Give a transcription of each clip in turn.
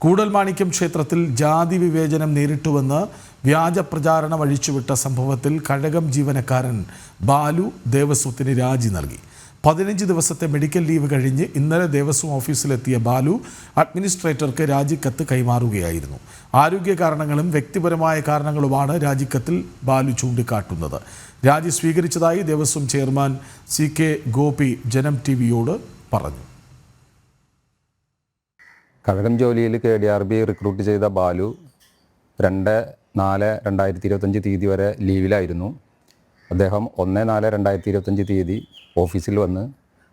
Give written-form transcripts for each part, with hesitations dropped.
കൂടൽമാണിക്യം ക്ഷേത്രത്തിൽ ജാതി വിവേചനം നേരിട്ടുവെന്ന് വ്യാജ പ്രചാരണം അഴിച്ചുവിട്ട സംഭവത്തിൽ കഴകം ജീവനക്കാരൻ ബാലു ദേവസ്വത്തിന് രാജി നൽകി. 15 ദിവസത്തെ മെഡിക്കൽ ലീവ് കഴിഞ്ഞ് ഇന്നലെ ദേവസ്വം ഓഫീസിലെത്തിയ ബാലു അഡ്മിനിസ്ട്രേറ്റർക്ക് രാജിക്കത്ത് കൈമാറുകയായിരുന്നു. ആരോഗ്യ കാരണങ്ങളും വ്യക്തിപരമായ കാരണങ്ങളുമാണ് രാജിക്കത്തിൽ ബാലു ചൂണ്ടിക്കാട്ടുന്നത്. രാജി സ്വീകരിച്ചതായി ദേവസ്വം ചെയർമാൻ CK ഗോപി ജനം TVയോട് പറഞ്ഞു. കഴകം ജോലിയിൽ KDRB റിക്രൂട്ട് ചെയ്ത ബാലു 2/4/2025 തീയതി വരെ ലീവിലായിരുന്നു. അദ്ദേഹം 1/4/2025 തീയതി ഓഫീസിൽ വന്ന്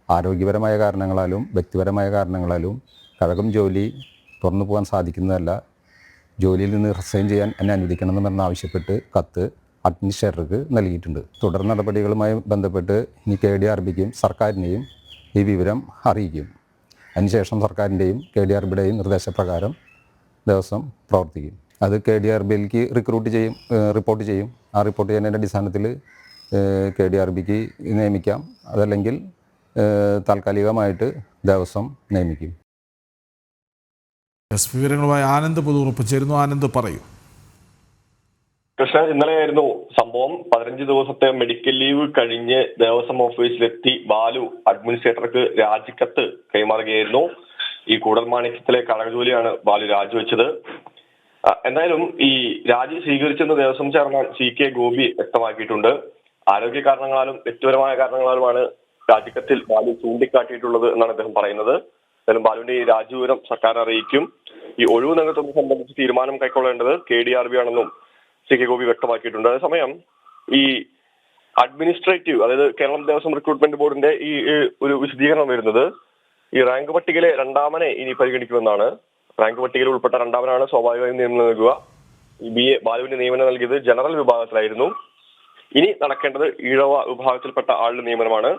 ആരോഗ്യപരമായ കാരണങ്ങളാലും വ്യക്തിപരമായ കാരണങ്ങളാലും കഴകം ജോലി തുറന്നു പോകാൻ സാധിക്കുന്നതല്ല, ജോലിയിൽ നിന്ന് റിസൈൻ ചെയ്യാൻ എന്നെ അനുവദിക്കണമെന്ന് ആവശ്യപ്പെട്ട് കത്ത് അഡ്മിനിസ്ട്രേറ്റർക്ക് നൽകിയിട്ടുണ്ട്. തുടർ നടപടികളുമായി ബന്ധപ്പെട്ട് ഇനി KDRBക്കും സർക്കാരിനെയും ഈ വിവരം അറിയിക്കും. അതിനുശേഷം സർക്കാരിൻ്റെയും KDRBയുടെയും നിർദ്ദേശപ്രകാരം ദേവസ്വം പ്രവർത്തിക്കും. അത് KDRBയിലേക്ക് റിപ്പോർട്ട് ചെയ്യും. ആ റിപ്പോർട്ട് ചെയ്യുന്നതിൻ്റെ അടിസ്ഥാനത്തിൽ KDRBക്ക് നിയമിക്കാം, അതല്ലെങ്കിൽ താൽക്കാലികമായിട്ട് ദേവസ്വം നിയമിക്കും. വിവരങ്ങളുമായി ആനന്ദ് പുതുറുപ്പ് ചേരുന്നു. ആനന്ദ് പറയൂ. കൃഷ്ണ, ഇന്നലെയായിരുന്നു സംഭവം. 15 ദിവസത്തെ മെഡിക്കൽ ലീവ് കഴിഞ്ഞ് ദേവസ്വം ഓഫീസിലെത്തി ബാലു അഡ്മിനിസ്ട്രേറ്റർക്ക് രാജിക്കത്ത് കൈമാറുകയായിരുന്നു. ഈ കൂടൽമാണിക്യത്തിലെ കഴകജോലിയാണ് ബാലു രാജിവെച്ചത്. എന്തായാലും ഈ രാജി സ്വീകരിച്ചെന്ന് ദേവസ്വം ചെയർമാൻ CK ഗോപി വ്യക്തമാക്കിയിട്ടുണ്ട്. ആരോഗ്യ കാരണങ്ങളാലും വ്യക്തിപരമായ കാരണങ്ങളാലുമാണ് രാജിക്കത്തിൽ ബാലു ചൂണ്ടിക്കാട്ടിയിട്ടുള്ളത് എന്നാണ് അദ്ദേഹം പറയുന്നത്. എന്തായാലും ബാലുവിന്റെ ഈ രാജിവിവരം സർക്കാർ അറിയിക്കും. ഈ ഒഴിവ് നികത്തുന്നത് സംബന്ധിച്ച് തീരുമാനം കൈക്കൊള്ളേണ്ടത് KDRB ആണെന്നും CK ഗോപി വ്യക്തമാക്കിയിട്ടുണ്ട്. അതേസമയം ഈ അഡ്മിനിസ്ട്രേറ്റീവ്, അതായത് കേരളം ദേവസ്വം റിക്രൂട്ട്മെന്റ് ബോർഡിന്റെ ഈ ഒരു വിശദീകരണം വരുന്നത് ഈ റാങ്ക് പട്ടികയിലെ രണ്ടാമനെ ഇനി പരിഗണിക്കുമെന്നാണ്. റാങ്ക് പട്ടികയിൽ ഉൾപ്പെട്ട രണ്ടാമനാണ് സ്വാഭാവികമായും നിയമനം നൽകുക. BA ബാലുവിന്റെ നിയമനം നൽകിയത് ജനറൽ വിഭാഗത്തിലായിരുന്നു. ഇനി നടക്കേണ്ടത് ഈഴവ വിഭാഗത്തിൽപ്പെട്ട ആളുടെ നിയമനമാണ്.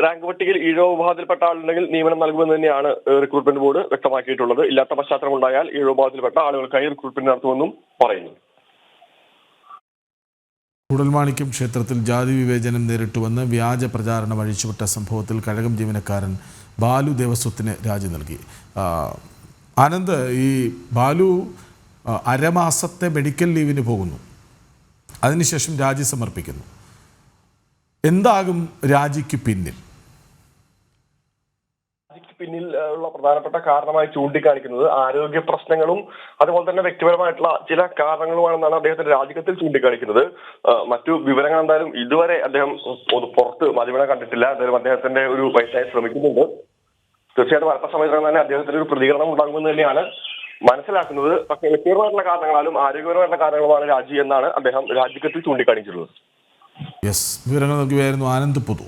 റാങ്ക് പട്ടികയിൽ ഈഴവ വിഭാഗത്തിൽപ്പെട്ട ആളുണ്ടെങ്കിൽ നിയമനം നൽകുമെന്ന് തന്നെയാണ് റിക്രൂട്ട്മെന്റ് ബോർഡ് വ്യക്തമാക്കിയിട്ടുള്ളത്. ഇല്ലാത്ത പശ്ചാത്തലം ഉണ്ടായാൽ ഈഴവ വിഭാഗത്തിൽപ്പെട്ട ആളുകൾക്കായി റിക്രൂട്ട്മെന്റ് നടത്തുമെന്നും പറയുന്നു. കൂടൽമാണിക്യം ക്ഷേത്രത്തിൽ ജാതി വിവേചനം നേരിട്ടുവെന്ന് വ്യാജ പ്രചാരണം അഴിച്ചുവിട്ട സംഭവത്തിൽ കഴകം ജീവനക്കാരൻ ബാലു ദേവസ്വത്തിന് രാജി നൽകി. ആനന്ദ്, ഈ ബാലു അരമാസത്തെ മെഡിക്കൽ ലീവിന് പോകുന്നു, അതിനുശേഷം രാജി സമർപ്പിക്കുന്നു. എന്താകും രാജിക്ക് പിന്നിൽ? പിന്നിൽ ഉള്ള പ്രധാനപ്പെട്ട കാരണമായി ചൂണ്ടിക്കാണിക്കുന്നത് ആരോഗ്യ പ്രശ്നങ്ങളും അതുപോലെ തന്നെ വ്യക്തിപരമായിട്ടുള്ള ചില കാരണങ്ങളുമാണെന്നാണ് അദ്ദേഹത്തിന്റെ രാജിക്കത്തിൽ ചൂണ്ടിക്കാണിക്കുന്നത്. മറ്റു വിവരങ്ങൾ എന്തായാലും ഇതുവരെ അദ്ദേഹം പുറത്ത് മാധ്യമങ്ങളെ കണ്ടിട്ടില്ല. എന്തായാലും അദ്ദേഹത്തിന്റെ ഒരു വയസ്സായി ശ്രമിക്കുന്നുണ്ട്. തീർച്ചയായിട്ടും അല്പസമയത്തിനകം തന്നെ അദ്ദേഹത്തിന്റെ ഒരു പ്രതികരണം ഉണ്ടാകുമെന്ന് തന്നെയാണ് മനസ്സിലാക്കുന്നത്. പക്ഷേ വ്യക്തിപരമായിട്ടുള്ള കാരണങ്ങളാലും ആരോഗ്യപരമായിട്ടുള്ള കാരണങ്ങളുമാണ് രാജി എന്നാണ് അദ്ദേഹം രാജിക്കത്തിൽ ചൂണ്ടിക്കാണിച്ചിട്ടുള്ളത്. വിവരങ്ങൾ നൽകുകയായിരുന്നു ആനന്ദ് പുതു.